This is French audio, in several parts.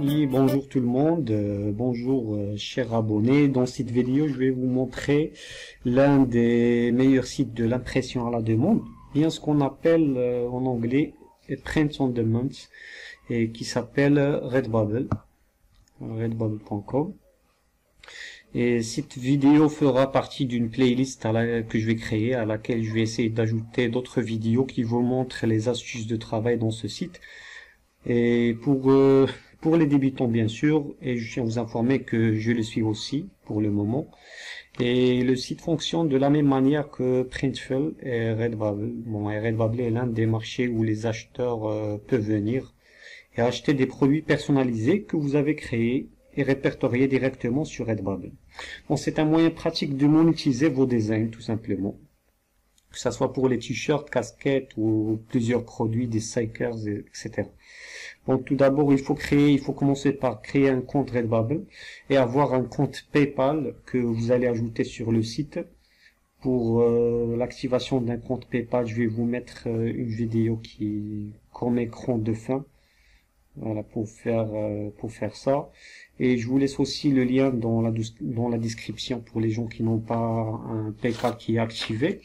Oui, bonjour tout le monde, bonjour chers abonnés. Dans cette vidéo, je vais vous montrer l'un des meilleurs sites de l'impression à la demande, bien ce qu'on appelle en anglais Print on Demand, et qui s'appelle Redbubble, redbubble.com. Et cette vidéo fera partie d'une playlist que je vais créer, à laquelle je vais essayer d'ajouter d'autres vidéos qui vous montrent les astuces de travail dans ce site. Et pour les débutants bien sûr, et je tiens à vous informer que je le suis aussi pour le moment. Et le site fonctionne de la même manière que Printful et Redbubble. Bon, et Redbubble est l'un des marchés où les acheteurs peuvent venir et acheter des produits personnalisés que vous avez créés et répertoriés directement sur Redbubble. Bon, c'est un moyen pratique de monétiser vos designs tout simplement, que ce soit pour les t-shirts, casquettes ou plusieurs produits, des stickers, etc. Bon, tout d'abord, il faut commencer par créer un compte Redbubble et avoir un compte PayPal que vous allez ajouter sur le site. Pour l'activation d'un compte PayPal, je vais vous mettre une vidéo qui comme écran de fin. Voilà, pour faire ça. Et je vous laisse aussi le lien dans la description pour les gens qui n'ont pas un PayPal qui est activé.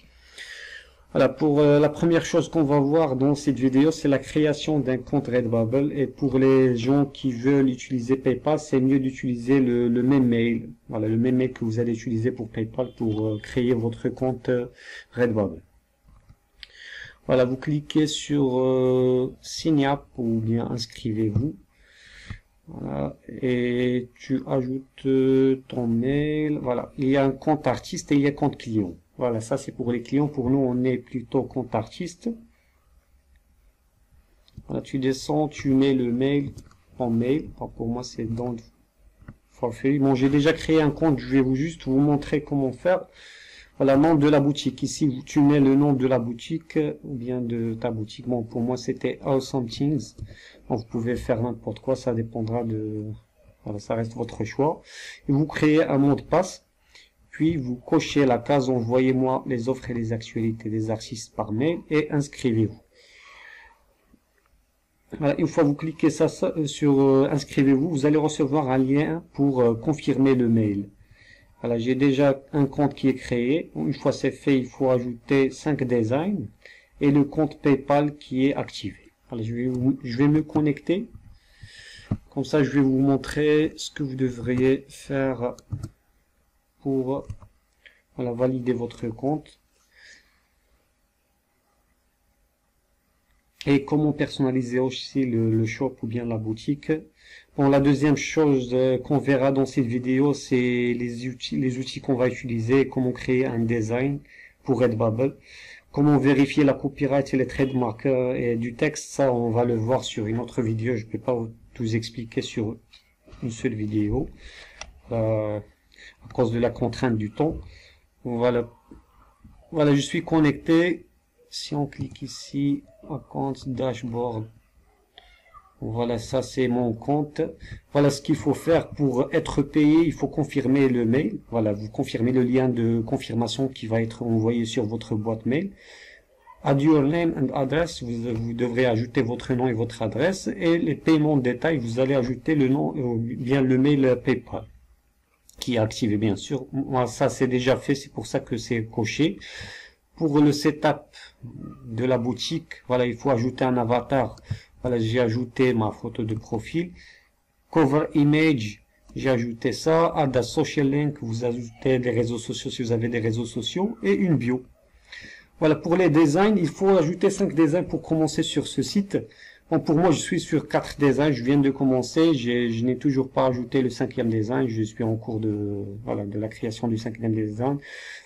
Voilà, pour la première chose qu'on va voir dans cette vidéo, c'est la création d'un compte Redbubble. Et pour les gens qui veulent utiliser PayPal, c'est mieux d'utiliser le même mail. Voilà, le même mail que vous allez utiliser pour PayPal pour créer votre compte Redbubble. Voilà, vous cliquez sur Sign Up ou bien inscrivez-vous. Voilà, et tu ajoutes ton mail. Voilà, il y a un compte artiste et il y a un compte client. Voilà, ça c'est pour les clients. Pour nous, on est plutôt compte artiste. Voilà, tu descends, tu mets le mail, ton mail. Enfin, pour moi, c'est dans forfait. Bon, j'ai déjà créé un compte. Je vais juste vous montrer comment faire. Voilà, nom de la boutique. Ici, tu mets le nom de la boutique ou bien de ta boutique. Bon, pour moi, c'était Awesome Things. Bon, vous pouvez faire n'importe quoi. Ça dépendra de... Voilà, ça reste votre choix. Et vous créez un mot de passe. Puis, vous cochez la case « Envoyez-moi les offres et les actualités des artistes par mail » et inscrivez-vous. Voilà, une fois vous cliquez sur inscrivez-vous, vous allez recevoir un lien pour confirmer le mail. Voilà, j'ai déjà un compte qui est créé. Une fois c'est fait, il faut ajouter 5 designs et le compte PayPal qui est activé. Voilà, je vais me connecter. Comme ça, je vais vous montrer ce que vous devriez faire pour voilà, valider votre compte. Et comment personnaliser aussi le shop ou bien la boutique. Bon, la deuxième chose qu'on verra dans cette vidéo, c'est les outils qu'on va utiliser, comment créer un design pour Redbubble, comment vérifier la copyright et les trademarks et du texte. Ça, on va le voir sur une autre vidéo. Je ne peux pas tout expliquer sur une seule vidéo à cause de la contrainte du temps. Voilà, voilà, je suis connecté. Si on clique ici, compte dashboard, voilà, ça c'est mon compte. Voilà ce qu'il faut faire pour être payé. Il faut confirmer le mail. Voilà, vous confirmez le lien de confirmation qui va être envoyé sur votre boîte mail. Add your name and address, vous devrez ajouter votre nom et votre adresse. Et les paiements de détail, vous allez ajouter le nom ou bien le mail PayPal qui est activé bien sûr. Moi, ça c'est déjà fait, c'est pour ça que c'est coché. Pour le setup de la boutique, voilà, il faut ajouter un avatar. Voilà, j'ai ajouté ma photo de profil. Cover image, j'ai ajouté ça. Add a social link, vous ajoutez des réseaux sociaux si vous avez des réseaux sociaux. Et une bio. Voilà, pour les designs, il faut ajouter 5 designs pour commencer sur ce site. Bon, pour moi, je suis sur 4 designs. Je viens de commencer. Je n'ai toujours pas ajouté le 5e design. Je suis en cours de la création du 5e design.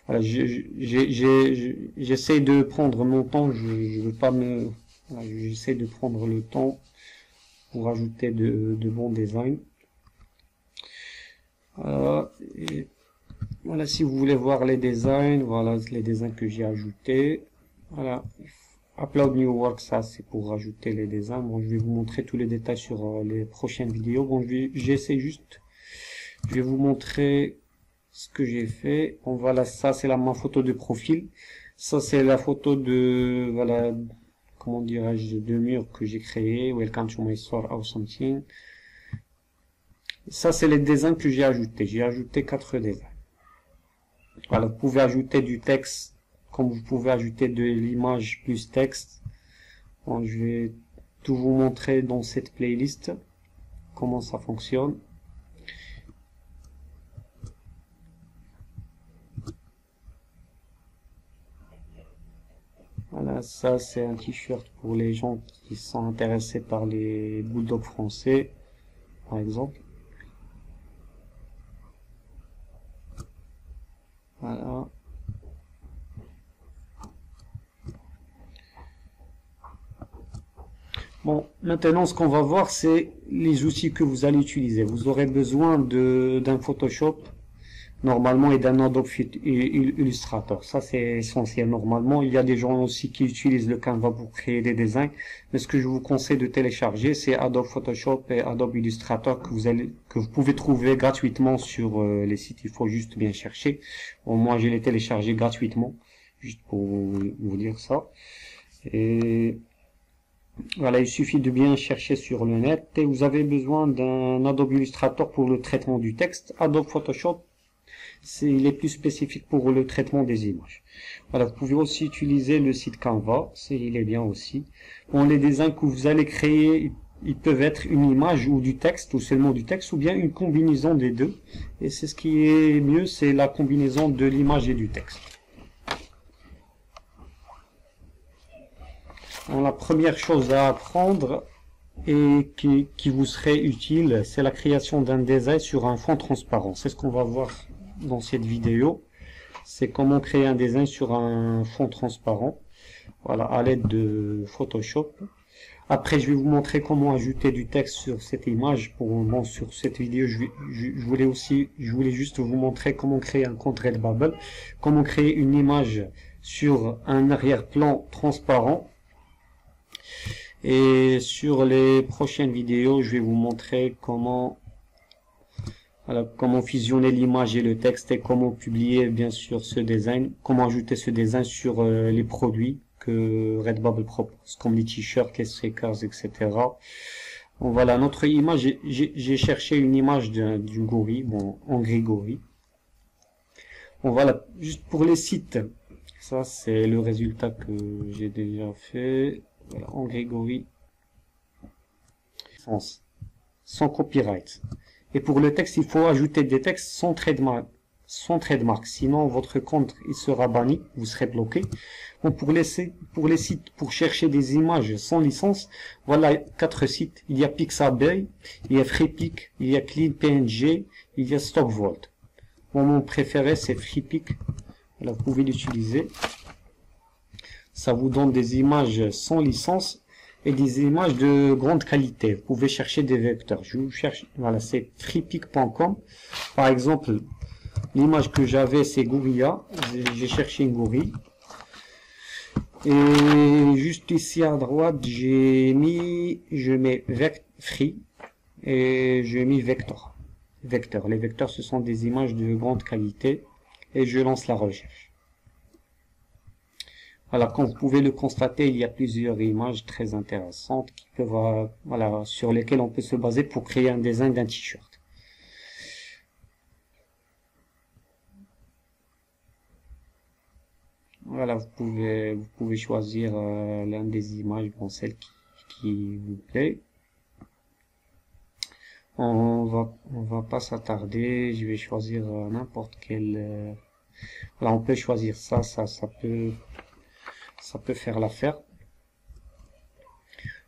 Voilà, j'essaie de prendre mon temps. Je veux pas me... Voilà, j'essaie de prendre le temps pour ajouter de bons designs. Et voilà, si vous voulez voir les designs, voilà les designs que j'ai ajoutés. Voilà. Upload New Work, ça c'est pour rajouter les designs. Bon, je vais vous montrer tous les détails sur les prochaines vidéos. Bon, j'essaie juste, je vais vous montrer ce que j'ai fait. Bon, voilà, ça c'est ma photo de profil. Ça, c'est la photo de, voilà, comment dirais-je, de mur que j'ai créé. Welcome to my store or something. Ça, c'est les dessins que j'ai ajoutés. J'ai ajouté 4 dessins. Voilà, vous pouvez ajouter du texte, comme vous pouvez ajouter de l'image plus texte. Bon, je vais tout vous montrer dans cette playlist, comment ça fonctionne. Voilà, ça c'est un t-shirt pour les gens qui sont intéressés par les bulldogs français, par exemple. Voilà. Bon, maintenant ce qu'on va voir, c'est les outils que vous allez utiliser. Vous aurez besoin d'un Photoshop, normalement, et d'un Adobe Illustrator. Ça, c'est essentiel normalement. Il y a des gens aussi qui utilisent le Canva pour créer des dessins. Mais ce que je vous conseille de télécharger, c'est Adobe Photoshop et Adobe Illustrator que vous pouvez trouver gratuitement sur les sites. Il faut juste bien chercher. Bon, moi, je les téléchargé gratuitement, juste pour vous dire ça. Et voilà, il suffit de bien chercher sur le net. Et vous avez besoin d'un Adobe Illustrator pour le traitement du texte. Adobe Photoshop, il est plus spécifique pour le traitement des images. Voilà, vous pouvez aussi utiliser le site Canva, il est bien aussi. Bon, les dessins que vous allez créer, ils peuvent être une image ou du texte, ou seulement du texte, ou bien une combinaison des deux. Et c'est ce qui est mieux, c'est la combinaison de l'image et du texte. Bon, la première chose à apprendre et qui vous serait utile, c'est la création d'un design sur un fond transparent. C'est ce qu'on va voir dans cette vidéo. C'est comment créer un design sur un fond transparent. Voilà, à l'aide de Photoshop. Après, je vais vous montrer comment ajouter du texte sur cette image. Bon, sur cette vidéo, je voulais juste vous montrer comment créer un compte Redbubble, comment créer une image sur un arrière-plan transparent. Et sur les prochaines vidéos, je vais vous montrer comment fusionner l'image et le texte et comment publier bien sûr ce design, comment ajouter ce design sur les produits que Redbubble propose, comme les t-shirts, les stickers, etc. Bon, voilà, notre image, j'ai cherché une image d'une gorille, bon, en gorille. Bon, voilà, juste pour les sites, ça c'est le résultat que j'ai déjà fait. Voilà, en gorille, sans copyright. Et pour le texte, il faut ajouter des textes sans trademark. Sinon, votre compte, il sera banni, vous serez bloqué. Bon, pour les sites, pour chercher des images sans licence, voilà 4 sites. Il y a Pixabay, il y a FreePic, il y a CleanPNG, il y a StockVault. Bon, mon préféré, c'est FreePic. Voilà, vous pouvez l'utiliser. Ça vous donne des images sans licence et des images de grande qualité. Vous pouvez chercher des vecteurs. Je vous cherche, voilà, c'est freepic.com. Par exemple, l'image que j'avais, c'est Gorilla. J'ai cherché une gorille. Et juste ici à droite, je mets free et je mets vector. Les vecteurs, ce sont des images de grande qualité et je lance la recherche. Voilà, comme vous pouvez le constater, il y a plusieurs images très intéressantes qui peuvent, voilà, sur lesquelles on peut se baser pour créer un design d'un t-shirt. Voilà, vous pouvez choisir l'un des images, bon, celle qui vous plaît. On va pas s'attarder. Je vais choisir n'importe quel. Voilà, on peut choisir ça peut faire l'affaire.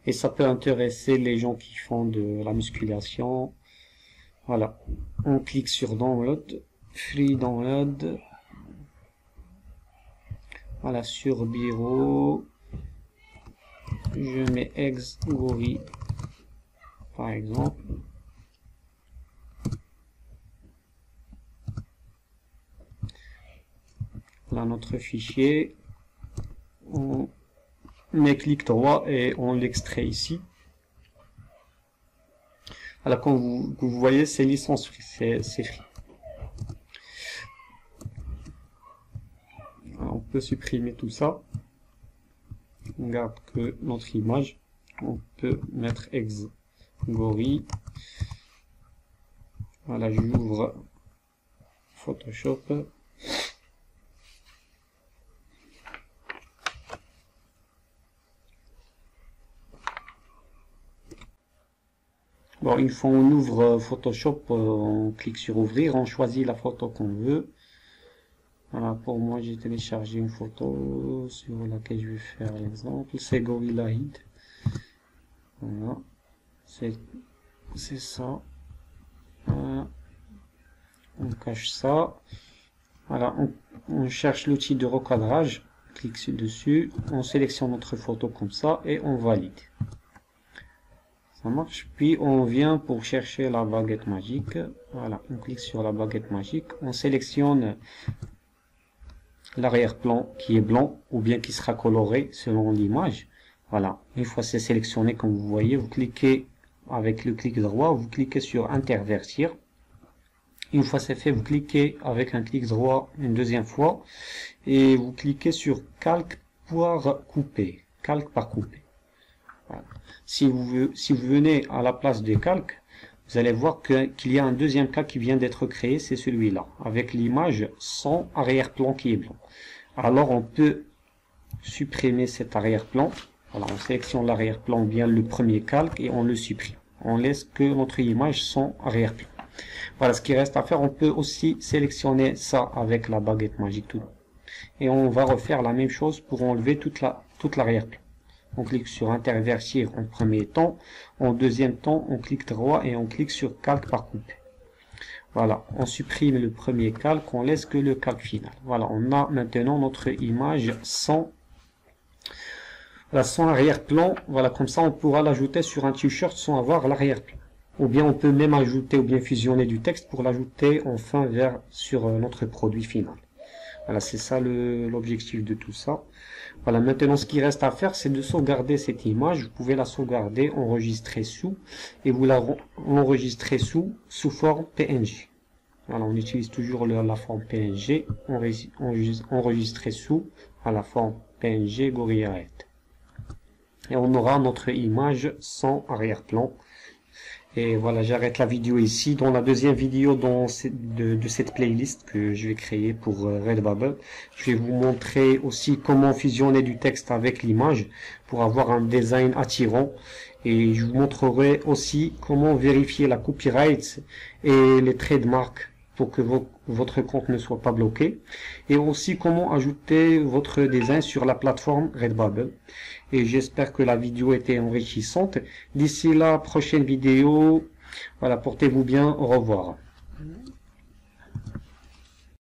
Et ça peut intéresser les gens qui font de la musculation. Voilà. On clique sur Download. Free Download. Voilà, sur Bureau. Je mets ex-gorille, par exemple. Voilà notre fichier. On met clic droit et on l'extrait ici. Voilà, comme vous voyez, c'est licence free, c'est free. On peut supprimer tout ça. On garde que notre image. On peut mettre Xgori. Voilà, j'ouvre Photoshop. Bon, une fois on ouvre Photoshop, on clique sur ouvrir, on choisit la photo qu'on veut. Voilà, pour moi j'ai téléchargé une photo sur laquelle je vais faire l'exemple, c'est Gorilla Head. Voilà, c'est ça. Voilà. On cache ça. Voilà, on cherche l'outil de recadrage, on clique dessus, on sélectionne notre photo comme ça et on valide. Ça marche. Puis on vient pour chercher la baguette magique. Voilà, on clique sur la baguette magique, on sélectionne l'arrière-plan qui est blanc ou bien qui sera coloré selon l'image. Voilà, une fois c'est sélectionné, comme vous voyez, vous cliquez avec le clic droit, vous cliquez sur intervertir. Une fois c'est fait, vous cliquez avec un clic droit une deuxième fois et vous cliquez sur calque par couper. Calque par couper. Voilà. Si vous venez à la place des calques, vous allez voir qu'il y a un deuxième calque qui vient d'être créé, c'est celui-là, avec l'image sans arrière-plan qui est blanc. Alors on peut supprimer cet arrière-plan. Voilà, on sélectionne l'arrière-plan, bien le premier calque, et on le supprime. On laisse que notre image sans arrière-plan. Voilà ce qui reste à faire. On peut aussi sélectionner ça avec la baguette magique tout. Et on va refaire la même chose pour enlever toute l'arrière-plan. On clique sur intervertir en premier temps. En deuxième temps, on clique droit et on clique sur calque par couper. Voilà, on supprime le premier calque, on laisse que le calque final. Voilà, on a maintenant notre image sans arrière-plan. Voilà, comme ça on pourra l'ajouter sur un t-shirt sans avoir l'arrière-plan. Ou bien on peut même ajouter ou bien fusionner du texte pour l'ajouter enfin sur notre produit final. Voilà, c'est ça l'objectif de tout ça. Voilà, maintenant ce qui reste à faire, c'est de sauvegarder cette image. Vous pouvez la sauvegarder, enregistrer sous, et vous l'enregistrez sous forme PNG. Voilà, on utilise toujours la forme PNG, enregistrer sous à la forme PNG Gorilla Head. Et on aura notre image sans arrière-plan. Et voilà, j'arrête la vidéo ici. Dans la deuxième vidéo de cette playlist que je vais créer pour Redbubble, je vais vous montrer aussi comment fusionner du texte avec l'image pour avoir un design attirant. Et je vous montrerai aussi comment vérifier la copyright et les trademarks pour que votre compte ne soit pas bloqué. Et aussi comment ajouter votre design sur la plateforme Redbubble. Et j'espère que la vidéo était enrichissante. D'ici la prochaine vidéo, voilà, portez-vous bien, au revoir.